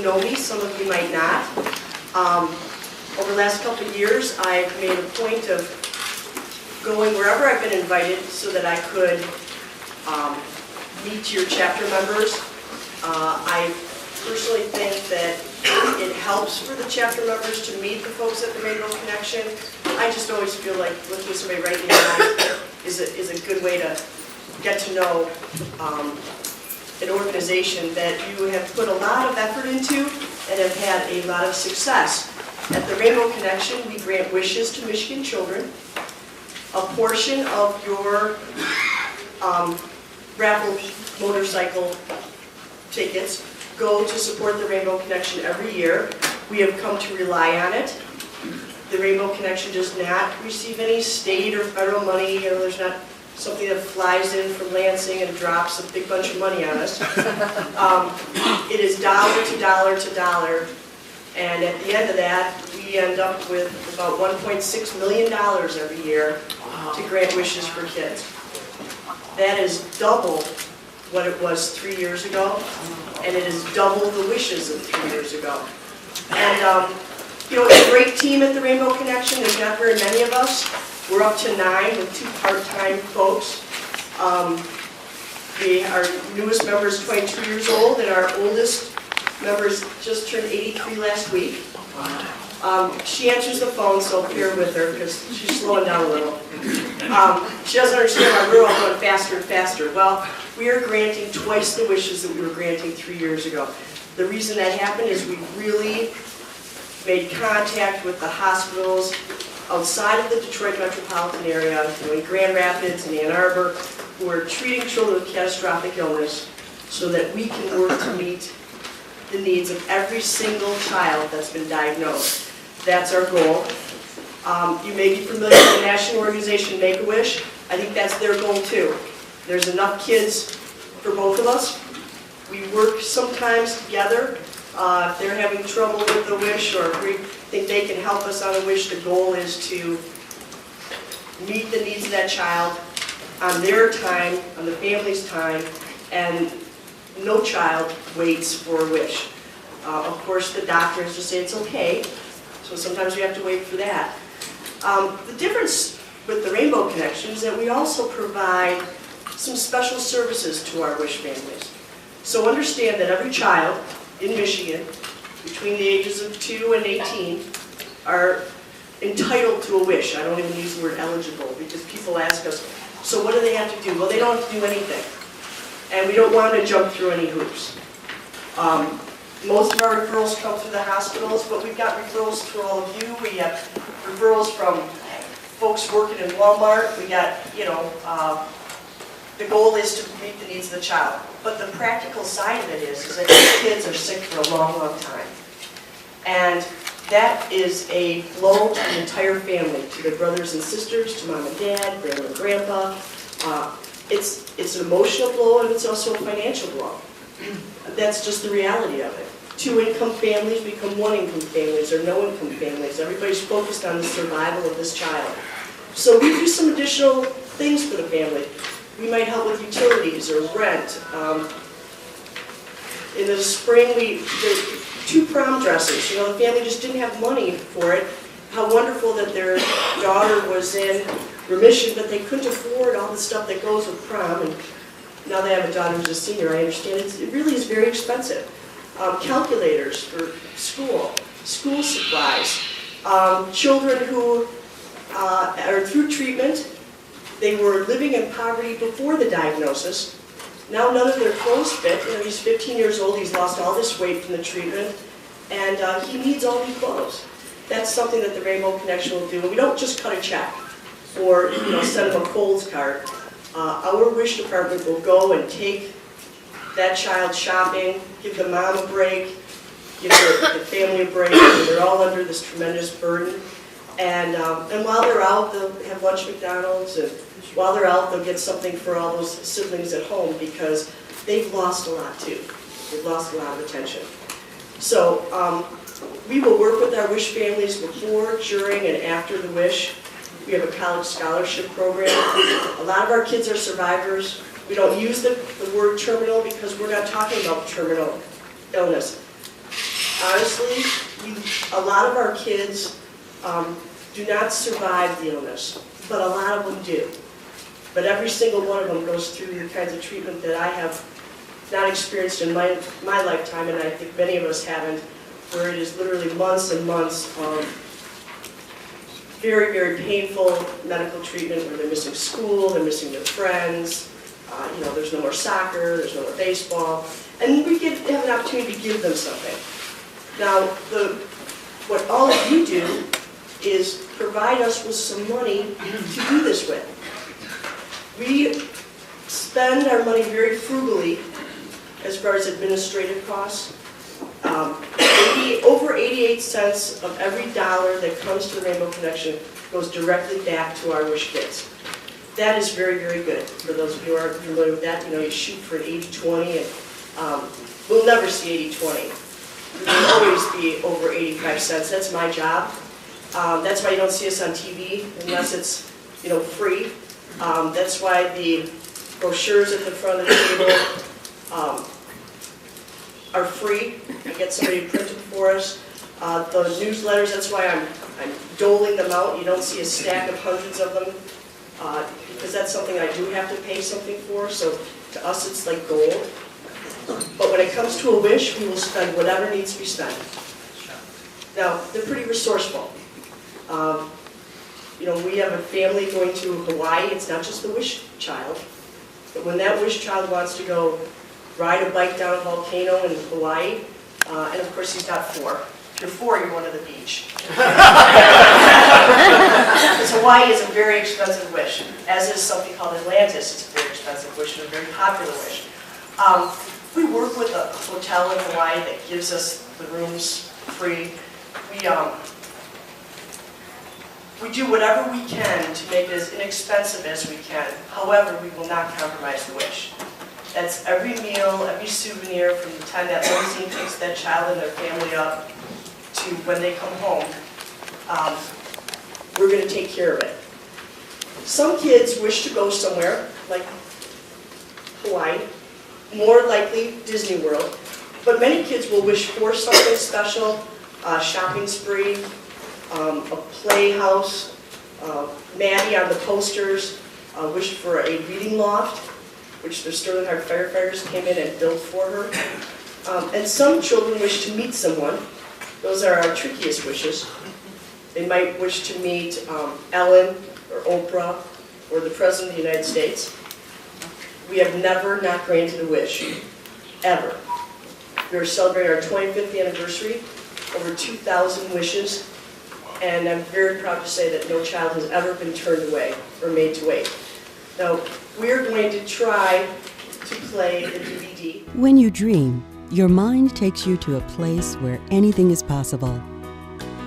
know me, some of you might not. Over the last couple of years, I've made a point of going wherever I've been invited so that I could meet your chapter members. I personally think that it helps for the chapter members to meet the folks at the Rainbow Connection. I just always feel like looking at somebody right in the eye is a good way to get to know an organization that you have put a lot of effort into and have had a lot of success. At the Rainbow Connection, we grant wishes to Michigan children. A portion of your raffle motorcycle tickets go to support the Rainbow Connection every year. We have come to rely on it. The Rainbow Connection does not receive any state or federal money. You know, there's not something that flies in from Lansing and drops a big bunch of money on us. It is dollar to dollar to dollar, and at the end of that, we end up with about $1.6 million every year to grant wishes for kids. That is double what it was 3 years ago, and it is double the wishes of 3 years ago. And you know, it's a great team at the Rainbow Connection. There's not very many of us. We're up to 9 with 2 part-time folks. Our newest member is 22 years old, and our oldest member just turned 83 last week. She answers the phone, so bear with her because she's slowing down a little. She doesn't understand why we're all going faster and faster. Well, we are granting twice the wishes that we were granting 3 years ago. The reason that happened is we really made contact with the hospitals outside of the Detroit metropolitan area, in Grand Rapids and Ann Arbor, who are treating children with catastrophic illness so that we can work to meet the needs of every single child that's been diagnosed. That's our goal. You may be familiar with the national organization Make-A-Wish. I think that's their goal too. There's enough kids for both of us. We work sometimes together. If they're having trouble with the wish or if we think they can help us on a wish, the goal is to meet the needs of that child on their time, on the family's time, and no child waits for a wish. Of course, the doctors just say it's okay, so sometimes we have to wait for that. The difference with the Rainbow Connection is that we also provide some special services to our wish families. So understand that every child in Michigan, between the ages of 2 and 18, are entitled to a wish. I don't even use the word eligible because people ask us, so what do they have to do? Well, they don't have to do anything. And we don't want to jump through any hoops. Most of our referrals come through the hospitals, but we've got referrals for all of you. We have referrals from folks working in Walmart. We got, the goal is to meet the needs of the child. But the practical side of it is that these kids are sick for a long, long time. And that is a blow to the entire family, to their brothers and sisters, to mom and dad, grandma and grandpa. It's an emotional blow and it's also a financial blow. That's just the reality of it. 2-income families become 1-income families or no-income families. Everybody's focused on the survival of this child. So we do some additional things for the family. We might help with utilities or rent. In the spring, we did 2 prom dresses. The family just didn't have money for it. How wonderful that their daughter was in remission, but they couldn't afford all the stuff that goes with prom. And now they have a daughter who's a senior, I understand it really is very expensive. Calculators for school supplies. Children who are through treatment. They were living in poverty before the diagnosis. Now none of their clothes fit. He's 15 years old, he's lost all this weight from the treatment, and he needs all new clothes. That's something that the Rainbow Connection will do. And we don't just cut a check or send them a Kohl's card. Our wish department will go and take that child shopping, give the mom a break, give the family a break. They're all under this tremendous burden. And while they're out, they'll have lunch at McDonald's, and while they're out, they'll get something for all those siblings at home because they've lost a lot too. They've lost a lot of attention. So we will work with our wish families before, during, and after the wish. We have a college scholarship program. A lot of our kids are survivors. We don't use the word terminal because we're not talking about terminal illness. honestly, a lot of our kids do not survive the illness, but a lot of them do. But every single one of them goes through the kinds of treatment that I have not experienced in my lifetime, and I think many of us haven't, where it is literally months and months of very, very painful medical treatment where they're missing school, they're missing their friends, there's no more soccer, there's no more baseball, and we have an opportunity to give them something. Now, what all of you do is provide us with some money to do this with. We spend our money very frugally as far as administrative costs. Over 88 cents of every dollar that comes to the Rainbow Connection goes directly back to our Wish kids. That is very, very good. For those of you who aren't familiar with that, you shoot for an 80-20, and we'll never see 80-20. We will always be over 85 cents. That's my job. That's why you don't see us on TV unless it's, free. That's why the brochures at the front of the table are free. I get somebody to print it for us. The newsletters, that's why I'm doling them out. You don't see a stack of hundreds of them, because that's something I do have to pay something for, so to us it's like gold. But when it comes to a wish, we will spend whatever needs to be spent. Now, they're pretty resourceful. We have a family going to Hawaii. It's not just the wish child, but when that wish child wants to go ride a bike down a volcano in Hawaii, and of course he's not 4. If you're 4, you're going to the beach. Because Hawaii is a very expensive wish, as is something called Atlantis. It's a very expensive wish and a very popular wish. We work with a hotel in Hawaii that gives us the rooms free. We do whatever we can to make it as inexpensive as we can. However, we will not compromise the wish. That's every meal, every souvenir, from the time that limousine takes that child and their family up to when they come home. We're going to take care of it. Some kids wish to go somewhere, like Hawaii, more likely Disney World, but many kids will wish for something special, a shopping spree, a playhouse. Maddie on the posters wished for a reading loft, which the Sterling Heights firefighters came in and built for her. And some children wish to meet someone. Those are our trickiest wishes. They might wish to meet Ellen or Oprah or the President of the United States. We have never not granted a wish, ever. We are celebrating our 25th anniversary, over 2,000 wishes, and I'm very proud to say that no child has ever been turned away or made to wait. Now, we're going to try to play the DVD. When you dream, your mind takes you to a place where anything is possible.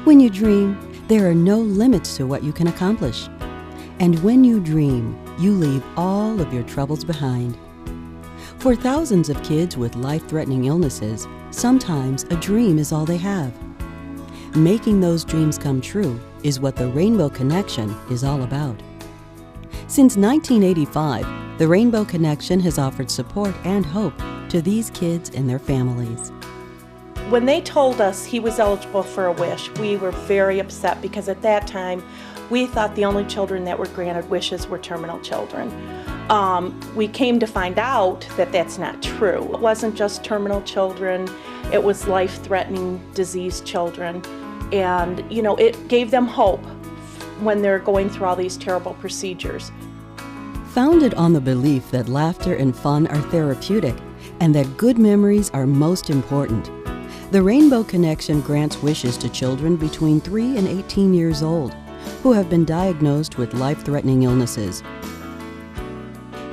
When you dream, there are no limits to what you can accomplish. And when you dream, you leave all of your troubles behind. For thousands of kids with life-threatening illnesses, sometimes a dream is all they have. Making those dreams come true is what the Rainbow Connection is all about. Since 1985, the Rainbow Connection has offered support and hope to these kids and their families. When they told us he was eligible for a wish, we were very upset because at that time we thought the only children that were granted wishes were terminal children. We came to find out that that's not true. It wasn't just terminal children, it was life-threatening disease children. And, it gave them hope when they're going through all these terrible procedures. Founded on the belief that laughter and fun are therapeutic and that good memories are most important, the Rainbow Connection grants wishes to children between 3 and 18 years old who have been diagnosed with life-threatening illnesses.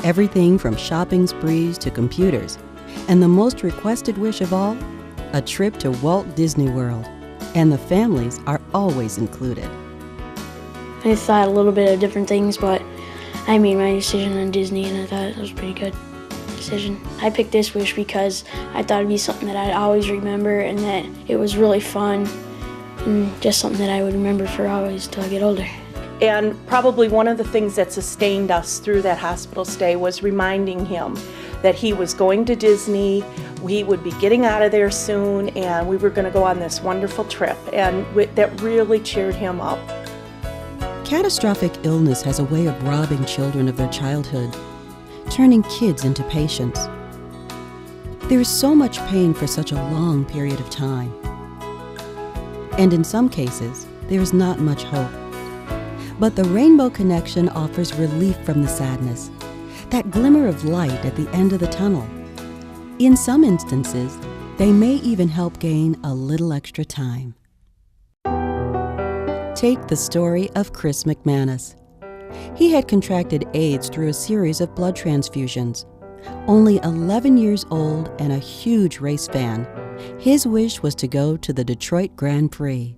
Everything from shopping sprees to computers, and the most requested wish of all, a trip to Walt Disney World. And the families are always included. I thought a little bit of different things, but I made my decision on Disney and I thought it was a pretty good decision. I picked this wish because I thought it'd be something that I'd always remember and that it was really fun and just something that I would remember for always till I get older. And probably one of the things that sustained us through that hospital stay was reminding him that he was going to Disney, we would be getting out of there soon, and we were going to go on this wonderful trip, and that really cheered him up. Catastrophic illness has a way of robbing children of their childhood, turning kids into patients. There is so much pain for such a long period of time. And in some cases, there is not much hope. But the Rainbow Connection offers relief from the sadness, that glimmer of light at the end of the tunnel. In some instances, they may even help gain a little extra time. Take the story of Chris McManus. He had contracted AIDS through a series of blood transfusions. Only 11 years old and a huge race fan, his wish was to go to the Detroit Grand Prix.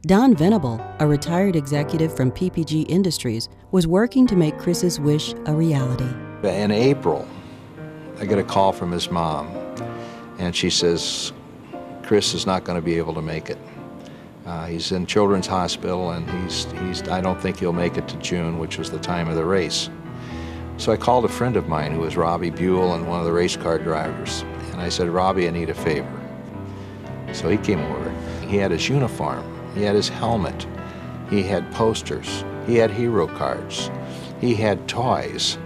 Don Venable, a retired executive from PPG Industries, was working to make Chris's wish a reality. In April, I get a call from his mom, and she says, Chris is not going to be able to make it. He's in Children's Hospital, and I don't think he'll make it to June, which was the time of the race. So I called a friend of mine who was Robbie Buell and one of the race car drivers, and I said, Robbie, I need a favor. So he came over. He had his uniform, he had his helmet, he had posters, he had hero cards, he had toys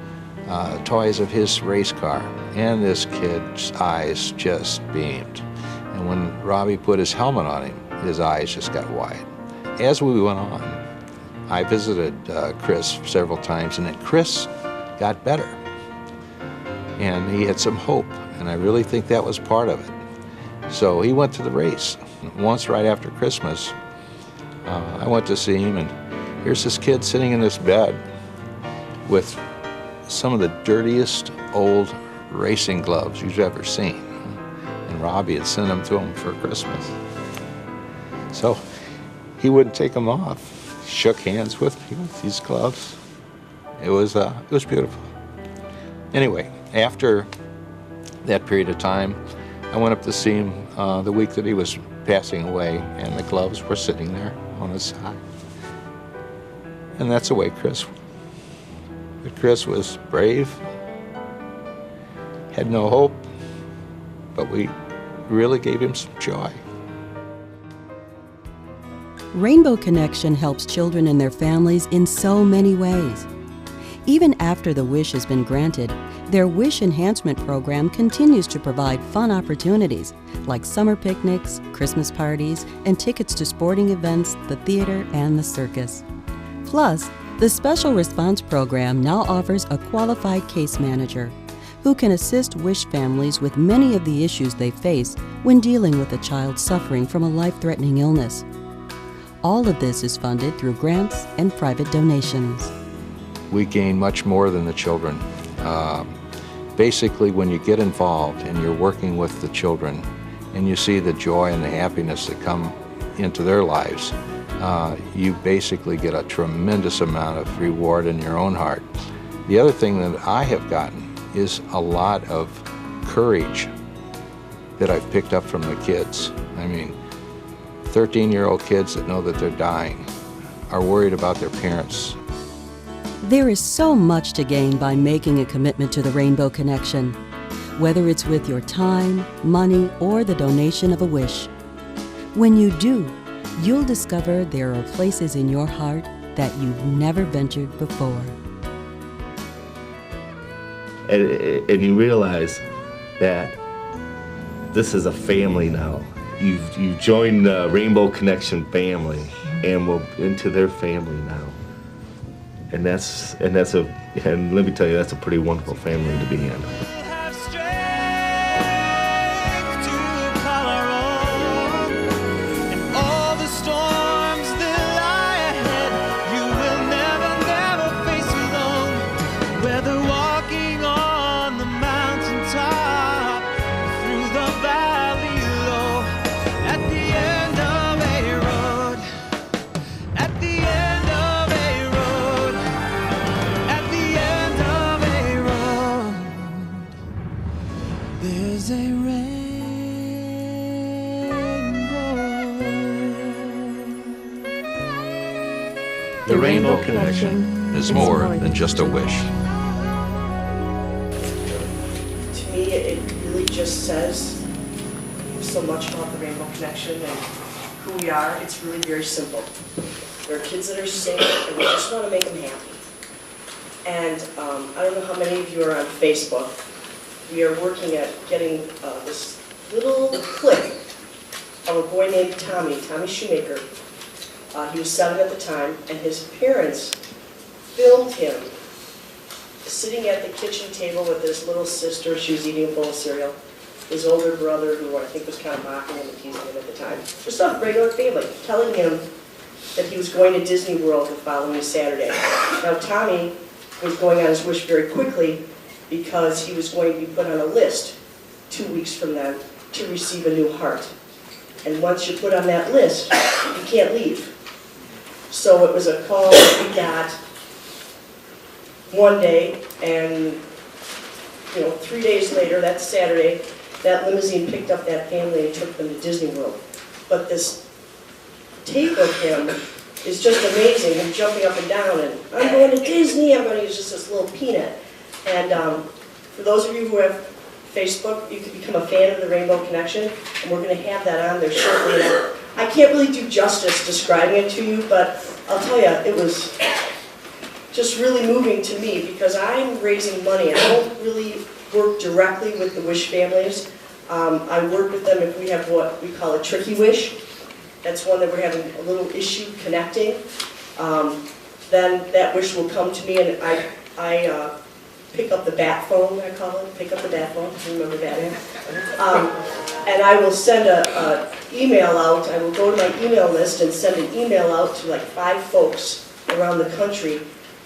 of his race car, and this kid's eyes just beamed. And when Robbie put his helmet on him, his eyes just got wide. As we went on, I visited Chris several times, and then Chris got better. And he had some hope, and I really think that was part of it. So he went to the race. Once right after Christmas, I went to see him, and here's this kid sitting in this bed with some of the dirtiest old racing gloves you've ever seen. And Robbie had sent them to him for Christmas. So he wouldn't take them off. He shook hands with me with these gloves. It was beautiful. Anyway, after that period of time, I went up to see him the week that he was passing away, and the gloves were sitting there on his side. And that's the way Chris was. But Chris was brave, had no hope, but we really gave him some joy. Rainbow Connection helps children and their families in so many ways. Even after the wish has been granted, their Wish Enhancement Program continues to provide fun opportunities like summer picnics, Christmas parties, and tickets to sporting events, the theater, and the circus. Plus, the Special Response Program now offers a qualified case manager who can assist wish families with many of the issues they face when dealing with a child suffering from a life-threatening illness. All of this is funded through grants and private donations. We gain much more than the children. Basically, when you get involved and you're working with the children and you see the joy and the happiness that come into their lives, you basically get a tremendous amount of reward in your own heart. The other thing that I have gotten is a lot of courage that I've picked up from the kids. I mean, 13-year-old kids that know that they're dying are worried about their parents. There is so much to gain by making a commitment to the Rainbow Connection, whether it's with your time, money, or the donation of a wish. When you do, you'll discover there are places in your heart that you've never ventured before. And you realize that this is a family now. You've joined the Rainbow Connection family, and we're into their family now. And let me tell you, that's a pretty wonderful family to be in. The Rainbow Connection is more than just a wish. just says so much about the Rainbow Connection and who we are. It's really very simple. There are kids that are sick, and we just want to make them happy. And I don't know how many of you are on Facebook. We are working at getting this little clip of a boy named Tommy Shoemaker. He was 7 at the time, and his parents filmed him sitting at the kitchen table with his little sister. She was eating a bowl of cereal. His older brother, who I think was kind of mocking him and teasing him at the time. Just a regular family, telling him that he was going to Disney World the following Saturday. Now, Tommy was going on his wish very quickly because he was going to be put on a list 2 weeks from then to receive a new heart. And once you're put on that list, you can't leave. So it was a call that we got one day, and 3 days later, that Saturday, that limousine picked up that family and took them to Disney World. But this tape of him is just amazing. Him jumping up and down, and I'm going to Disney. He's just this little peanut. And for those of you who have Facebook, you can become a fan of the Rainbow Connection, and we're going to have that on there shortly. And I can't really do justice describing it to you, but I'll tell you, it was just really moving to me because I'm raising money. I don't really work directly with the Wish families. I work with them if we have what we call a tricky wish. That's one that we're having a little issue connecting. Then that wish will come to me, and I pick up the bat phone, I call it. Pick up the bat phone. You remember Batman? And I will send an email out. I will go to my email list and send an email out to like 5 folks around the country,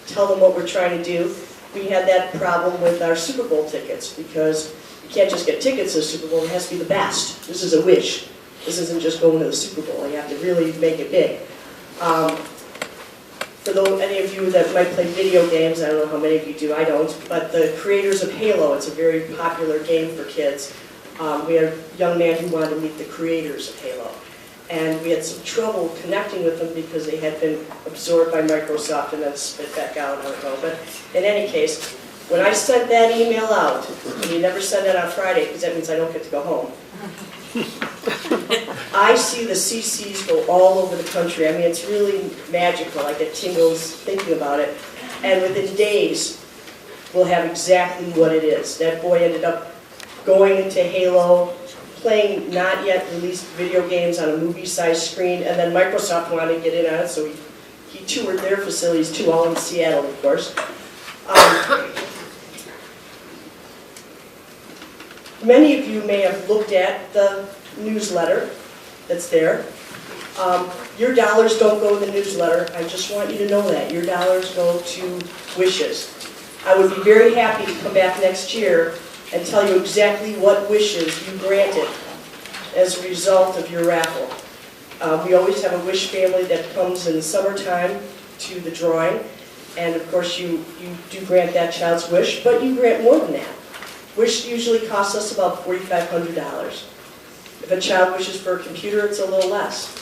tell them what we're trying to do. We had that problem with our Super Bowl tickets because you can't just get tickets to the Super Bowl. It has to be the best. This is a wish. This isn't just going to the Super Bowl. You have to really make it big. For those, any of you that might play video games, I don't know how many of you do, I don't, but the creators of Halo, it's a very popular game for kids. We had a young man who wanted to meet the creators of Halo. And we had some trouble connecting with them because they had been absorbed by Microsoft and then spit back out, I don't know. But in any case, when I sent that email out, and you never send that on Friday because that means I don't get to go home, I see the CCs go all over the country. I mean, it's really magical. I get tingles thinking about it. And within days, we'll have exactly what it is. That boy ended up going into Halo, playing not yet released video games on a movie-sized screen, and then Microsoft wanted to get in on it, so he toured their facilities too, all in Seattle, of course. Many of you may have looked at the newsletter that's there. Your dollars don't go to the newsletter. I just want you to know that. Your dollars go to wishes. I would be very happy to come back next year and tell you exactly what wishes you granted as a result of your raffle. We always have a wish family that comes in the summertime to the drawing, and of course you do grant that child's wish, but you grant more than that. Wish usually costs us about $4,500. If a child wishes for a computer, it's a little less.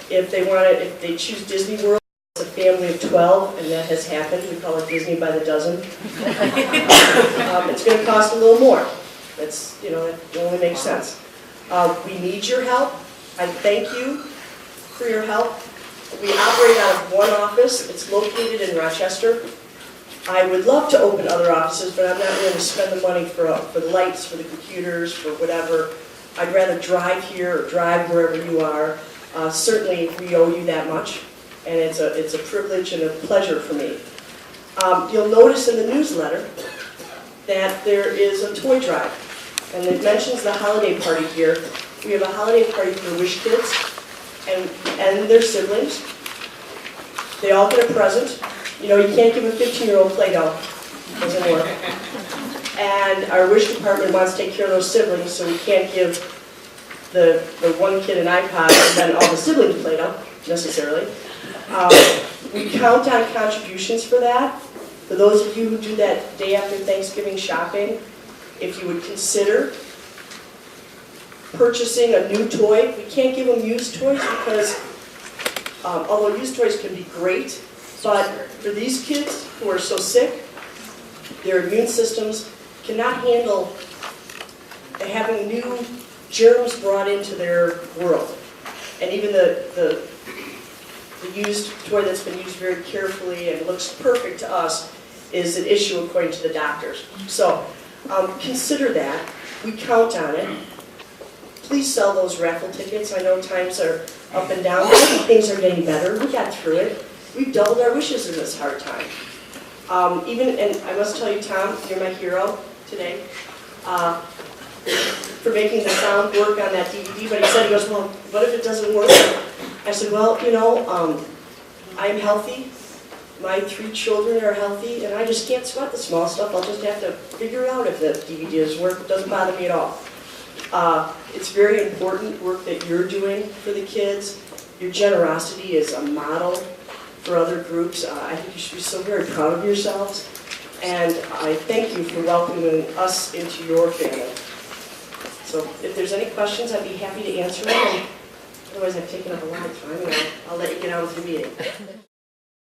If they choose Disney World, it's a family of 12, and that has happened. We call it Disney by the dozen. It's going to cost a little more. That's, it only makes sense. We need your help. I thank you for your help. We operate out of one office. It's located in Rochester. I would love to open other offices, but I'm not willing to spend the money for the lights, for the computers, for whatever. I'd rather drive here or drive wherever you are. Certainly, we owe you that much, and it's a privilege and a pleasure for me. You'll notice in the newsletter that there is a toy drive, and it mentions the holiday party here. We have a holiday party for Wish kids and their siblings. They all get a present. You can't give a 15-year-old Play-Doh. Doesn't work. And our Wish department wants to take care of those siblings, so we can't give the one kid an iPod and then all the siblings Play-Doh, necessarily. We count on contributions for that. For those of you who do that day after Thanksgiving shopping, if you would consider purchasing a new toy. We can't give them used toys because, although used toys can be great, but for these kids who are so sick, their immune systems cannot handle having new germs brought into their world. And even the used toy that's been used very carefully and looks perfect to us is an issue according to the doctors. So consider that. We count on it. Please sell those raffle tickets. I know times are up and down, but things are getting better. We got through it. We've doubled our wishes in this hard time. And I must tell you, Tom, you're my hero today for making the sound work on that DVD. But he said, he goes, well, what if it doesn't work? I said, well, you know, I'm healthy. My 3 children are healthy, and I just can't sweat the small stuff. I'll just have to figure out if the DVD doesn't work. It doesn't bother me at all. It's very important work that you're doing for the kids. Your generosity is a model for other groups. I think you should be so very proud of yourselves. And I thank you for welcoming us into your family. So if there's any questions, I'd be happy to answer them. Otherwise, I've taken up a lot of time, and I'll let you get on with the meeting.